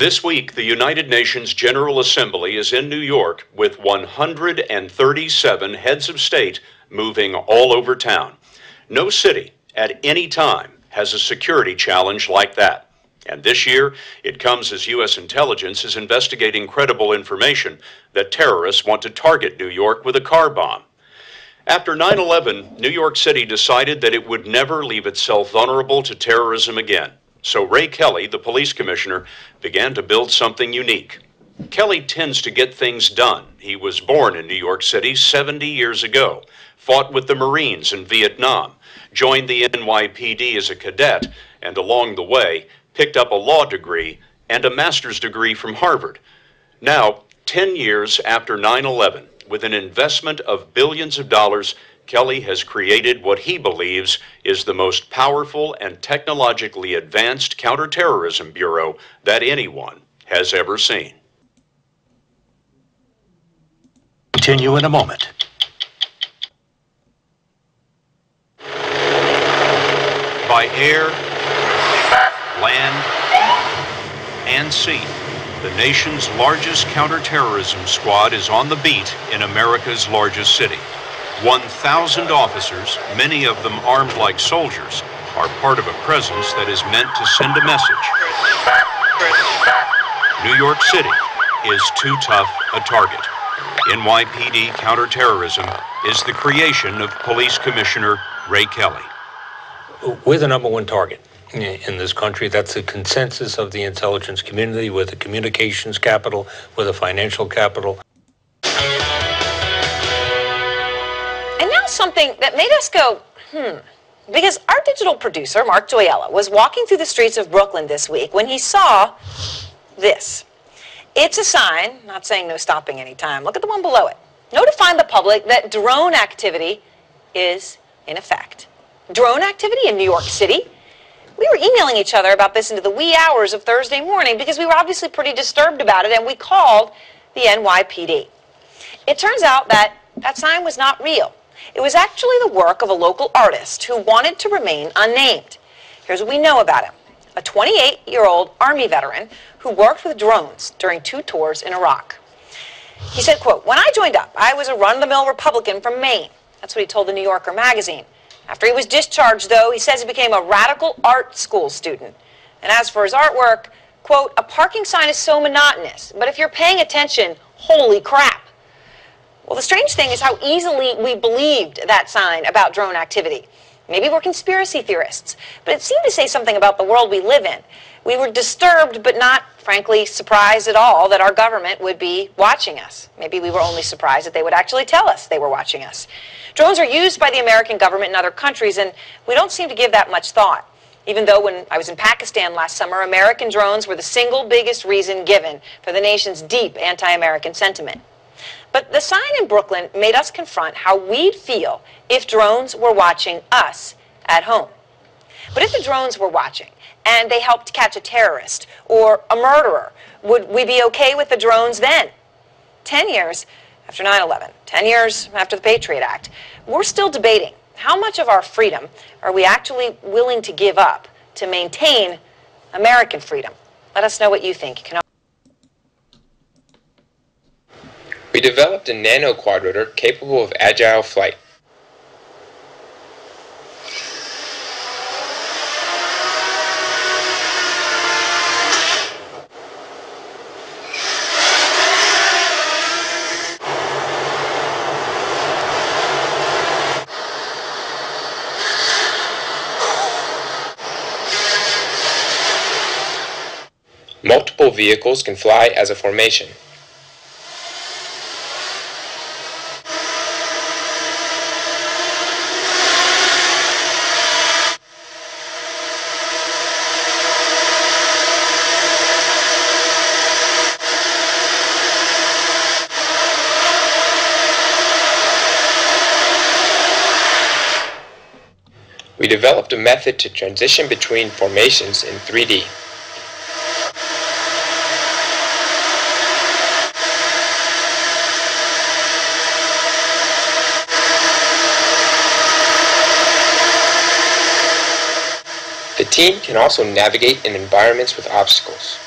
This week, the United Nations General Assembly is in New York with 137 heads of state moving all over town. No city at any time has a security challenge like that. And this year, it comes as U.S. intelligence is investigating credible information that terrorists want to target New York with a car bomb. After 9/11, New York City decided that it would never leave itself vulnerable to terrorism again. So Ray Kelly, the police commissioner, began to build something unique. Kelly tends to get things done. He was born in New York City 70 years ago, fought with the Marines in Vietnam, joined the NYPD as a cadet, and along the way, picked up a law degree and a master's degree from Harvard. Now, 10 years after 9/11, with an investment of billions of dollars, Kelly has created what he believes is the most powerful and technologically advanced counterterrorism bureau that anyone has ever seen. Continue in a moment. By air, land, and sea, the nation's largest counterterrorism squad is on the beat in America's largest city. 1,000 officers, many of them armed like soldiers, are part of a presence that is meant to send a message. New York City is too tough a target. NYPD counterterrorism is the creation of Police Commissioner Ray Kelly. We're the number one target in this country. That's the consensus of the intelligence community. We're the communications capital, we're the financial capital. Something that made us go, because our digital producer, Mark Joyella, was walking through the streets of Brooklyn this week when he saw this. It's a sign, not saying no stopping anytime. Look at the one below it. Notifying the public that drone activity is in effect. Drone activity in New York City? We were emailing each other about this into the wee hours of Thursday morning because we were obviously pretty disturbed about it, and we called the NYPD. It turns out that that sign was not real. It was actually the work of a local artist who wanted to remain unnamed. Here's what we know about him. A 28-year-old Army veteran who worked with drones during 2 tours in Iraq. He said, quote, "When I joined up, I was a run-of-the-mill Republican from Maine." That's what he told the New Yorker magazine. After he was discharged, though, he says he became a radical art school student. And as for his artwork, quote, "A parking sign is so monotonous, but if you're paying attention, holy crap." Well, the strange thing is how easily we believed that sign about drone activity. Maybe we're conspiracy theorists, but it seemed to say something about the world we live in. We were disturbed, but not, frankly, surprised at all that our government would be watching us. Maybe we were only surprised that they would actually tell us they were watching us. Drones are used by the American government in other countries, and we don't seem to give that much thought. Even though when I was in Pakistan last summer, American drones were the single biggest reason given for the nation's deep anti-American sentiment. But the sign in Brooklyn made us confront how we'd feel if drones were watching us at home. But if the drones were watching and they helped catch a terrorist or a murderer, would we be okay with the drones then? 10 years after 9/11, 10 years after the Patriot Act, we're still debating how much of our freedom are we actually willing to give up to maintain American freedom. Let us know what you think. You can We developed a Nano quadrotor capable of agile flight. Multiple vehicles can fly as a formation. We developed a method to transition between formations in 3D. The team can also navigate in environments with obstacles.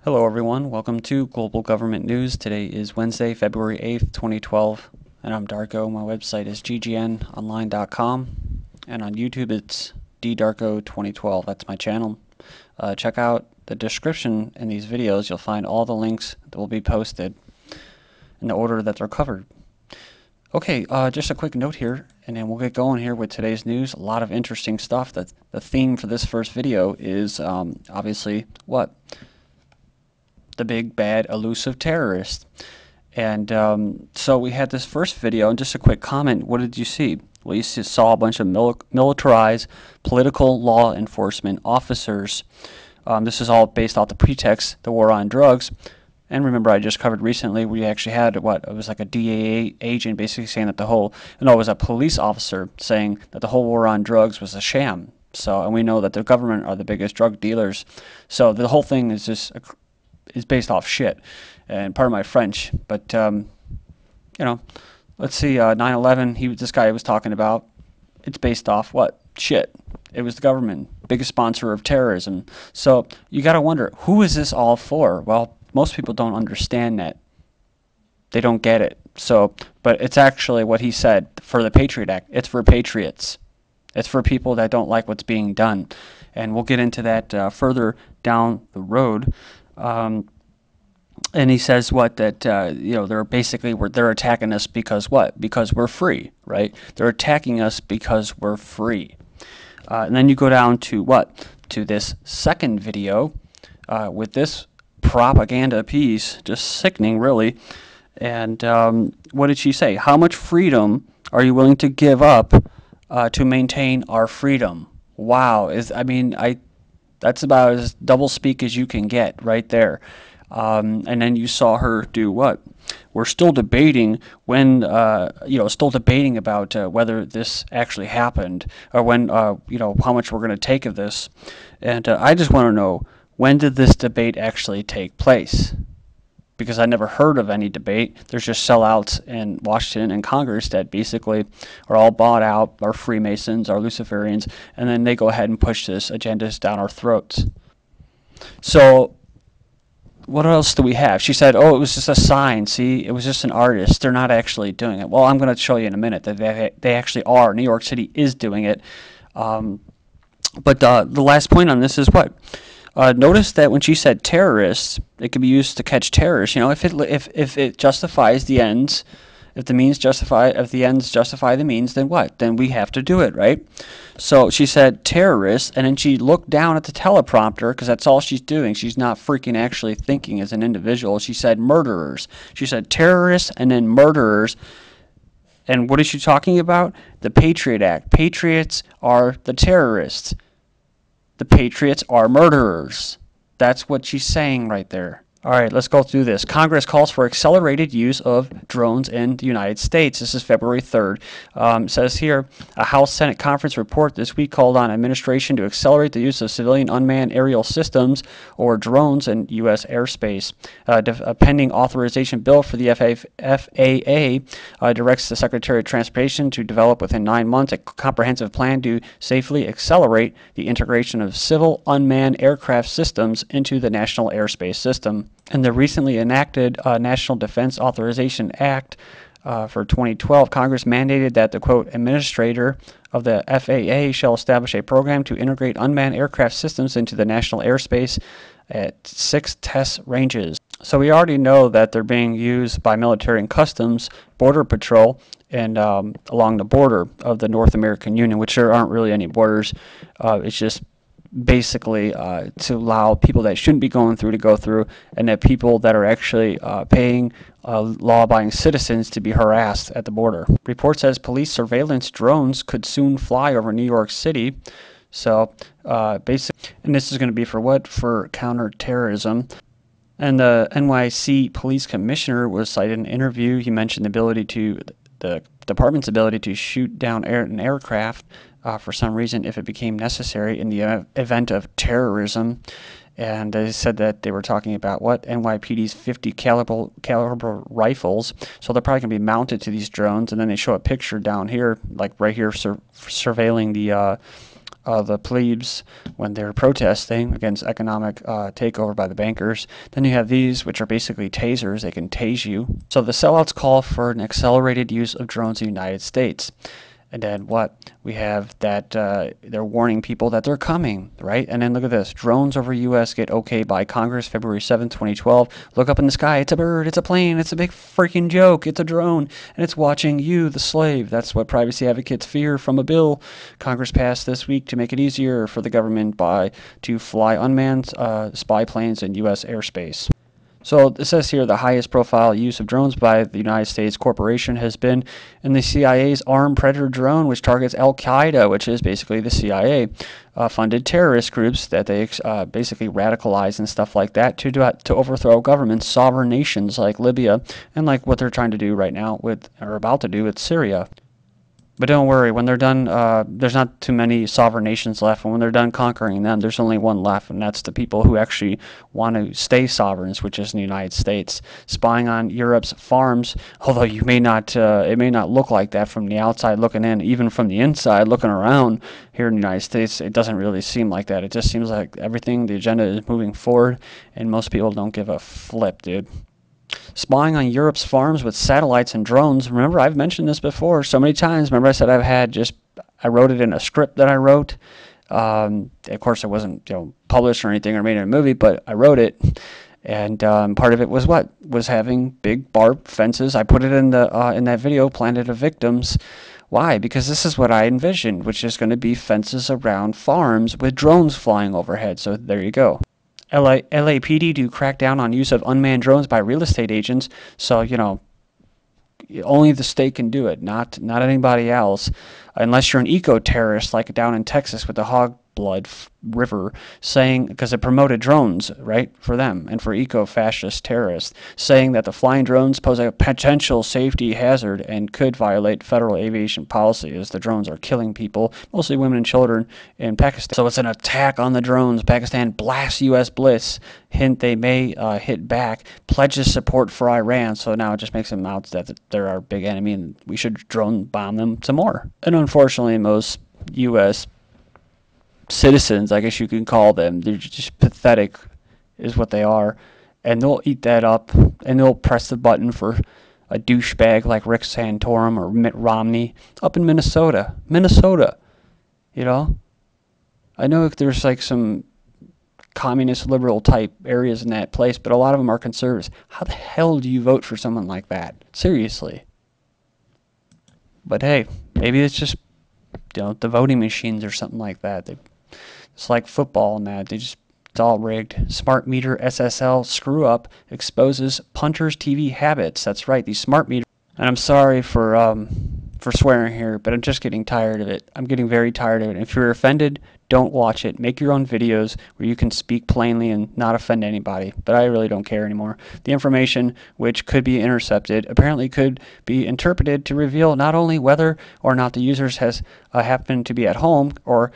Hello everyone, welcome to Global Government News. Today is Wednesday, February 8th, 2012, and I'm Darko. My website is ggnonline.com, and on YouTube it's ddarko2012. That's my channel. Check out the description in these videos. You'll find all the links that will be posted in the order that they're covered. Okay, just a quick note here, and then we'll get going here with today's news. A lot of interesting stuff. The theme for this first video is obviously what? The big, bad, elusive terrorist. And so we had this first video, and just a quick comment. What did you see? Well, you saw a bunch of militarized political law enforcement officers. This is all based off the pretext, the war on drugs. And remember, I just covered recently, we actually had what? It was like a DEA agent basically saying that it was a police officer saying that the whole war on drugs was a sham. So, and we know that the government are the biggest drug dealers. So the whole thing is just is based off shit, and pardon my French, but you know, let's see, 9/11. This guy was talking about. It's based off what? Shit. It was the government, biggest sponsor of terrorism. So you got to wonder, who is this all for? Well, most people don't understand that. They don't get it. So, but it's actually what he said for the Patriot Act. It's for patriots. It's for people that don't like what's being done, and we'll get into that further down the road. And he says that you know, they're attacking us because what? Because we're free, right? They're attacking us because we're free. And then you go down to what? To this second video with this propaganda piece, just sickening, really. And what did she say? How much freedom are you willing to give up to maintain our freedom? Wow, that's about as double speak as you can get right there. And then you saw her do what? We're still debating when, still debating about whether this actually happened, or when, how much we're going to take of this. And I just want to know, when did this debate actually take place? Because I never heard of any debate. There's just sellouts in Washington and Congress that basically are all bought out, are Freemasons, are Luciferians, and then they go ahead and push this agendas down our throats. So what else do we have? She said, oh, it was just a sign. See, it was just an artist. They're not actually doing it. Well, I'm going to show you in a minute that they actually are. New York City is doing it. But the last point on this is what? Notice that when she said terrorists, it can be used to catch terrorists. You know, if it justifies the ends, if the ends justify the means, then what? Then we have to do it, right? So she said terrorists, and then she looked down at the teleprompter, because that's all she's doing. She's not freaking actually thinking as an individual. She said murderers. She said terrorists and then murderers. And what is she talking about? The Patriot Act. Patriots are the terrorists. The patriots are murderers. That's what she's saying right there. All right, let's go through this. Congress calls for accelerated use of drones in the United States. This is February 3rd. It says here, a House-Senate conference report this week called on administration to accelerate the use of civilian unmanned aerial systems, or drones, in U.S. airspace. A pending authorization bill for the FAA directs the Secretary of Transportation to develop within 9 months a comprehensive plan to safely accelerate the integration of civil unmanned aircraft systems into the national airspace system. In the recently enacted National Defense Authorization Act for 2012, Congress mandated that the, quote, administrator of the FAA shall establish a program to integrate unmanned aircraft systems into the national airspace at 6 test ranges. So we already know that they're being used by military and customs, border patrol, and along the border of the North American Union, which there aren't really any borders. It's just basically to allow people that shouldn't be going through to go through, and that people that are actually paying law-abiding citizens to be harassed at the border. Report says police surveillance drones could soon fly over New York City. So basically, and this is going to be for what? For counterterrorism. And the NYC police commissioner was cited in an interview. He mentioned the department's ability to shoot down an aircraft for some reason if it became necessary in the event of terrorism. And they said that they were talking about what? NYPD's 50 caliber rifles. So they're probably going to be mounted to these drones. And then they show a picture down here, like right here, surveilling the the plebes when they're protesting against economic takeover by the bankers. Then you have these, which are basically tasers. They can tase you. So the sellouts call for an accelerated use of drones in the United States. And then what? We have that they're warning people that they're coming, right? And then look at this. Drones over U.S. get okay by Congress February 7, 2012. Look up in the sky. It's a bird. It's a plane. It's a big freaking joke. It's a drone. And it's watching you, the slave. That's what privacy advocates fear from a bill Congress passed this week to make it easier for the government to fly unmanned spy planes in U.S. airspace. So it says here the highest profile use of drones by the United States corporation has been in the CIA's Armed Predator drone, which targets Al-Qaeda, which is basically the CIA funded terrorist groups that they basically radicalize and stuff like that to overthrow governments, sovereign nations like Libya, and like what they're trying to do right now or about to do with Syria. But don't worry, when they're done, there's not too many sovereign nations left. And when they're done conquering them, there's only one left, and that's the people who actually want to stay sovereigns, which is the United States. Spying on Europe's farms, although it may not look like that from the outside looking in, even from the inside looking around here in the United States, it doesn't really seem like that. It just seems like everything, the agenda is moving forward, and most people don't give a flip, dude. Spying on Europe's farms with satellites and drones. Remember, I've mentioned this before so many times. Remember I said I wrote it in a script that I wrote. Of course, it wasn't published or anything or made in a movie, but I wrote it. And part of it was what? Was having big barbed fences. I put it in that video, Planet of Victims. Why? Because this is what I envisioned, which is going to be fences around farms with drones flying overhead. So there you go. LAPD do crack down on use of unmanned drones by real estate agents. So, only the state can do it, not anybody else. Unless you're an eco-terrorist like down in Texas with the hog blood river, saying, because it promoted drones, right, for them and for eco-fascist terrorists, saying that the flying drones pose a potential safety hazard and could violate federal aviation policy as the drones are killing people, mostly women and children, in Pakistan. So it's an attack on the drones. Pakistan blasts U.S. bliss. Hint they may hit back. Pledges support for Iran. So now it just makes them out that they're our big enemy and we should drone bomb them some more. And unfortunately, most U.S. citizens, I guess you can call them, they're just pathetic is what they are, and they'll eat that up and they'll press the button for a douchebag like Rick Santorum or Mitt Romney up in Minnesota. I know if there's like some communist liberal type areas in that place, but a lot of them are conservatives. How the hell do you vote for someone like that? Seriously. But hey, maybe it's just the voting machines or something like that. It's like football and that. It's all rigged. Smart meter SSL screw up exposes punters' TV habits. That's right, these smart meters. And I'm sorry for swearing here, but I'm just getting tired of it. I'm getting very tired of it. If you're offended, don't watch it. Make your own videos where you can speak plainly and not offend anybody. But I really don't care anymore. The information, which could be intercepted, apparently could be interpreted to reveal not only whether or not the users has happened to be at home or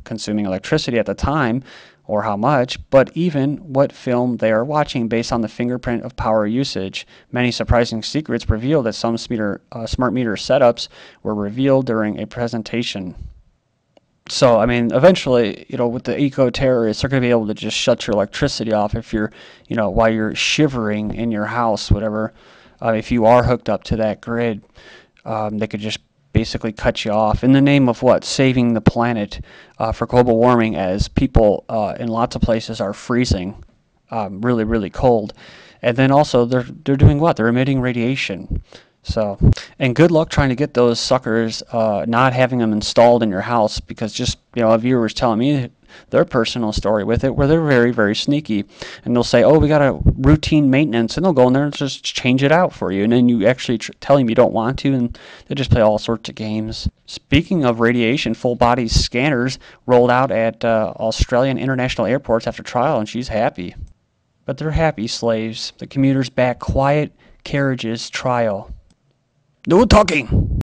consuming electricity at the time, or how much, but even what film they are watching based on the fingerprint of power usage. Many surprising secrets reveal that some smart meter setups were revealed during a presentation. So, I mean, eventually, with the eco-terrorists, they're going to be able to just shut your electricity off if you're, while you're shivering in your house, whatever. If you are hooked up to that grid, they could just basically cut you off in the name of what? Saving the planet for global warming, as people in lots of places are freezing really, really cold. And then also they're doing what? They're emitting radiation. So, and good luck trying to get those suckers, not having them installed in your house, because just, a viewer was telling me their personal story with it, where they're very, very sneaky, and they'll say, oh, we got a routine maintenance, and they'll go in there and just change it out for you, and then you actually tell them you don't want to, and they just play all sorts of games. Speaking of radiation, full body scanners rolled out at Australian international airports after trial, and she's happy. But they're happy slaves. The Commuters back quiet carriages trial. No talking.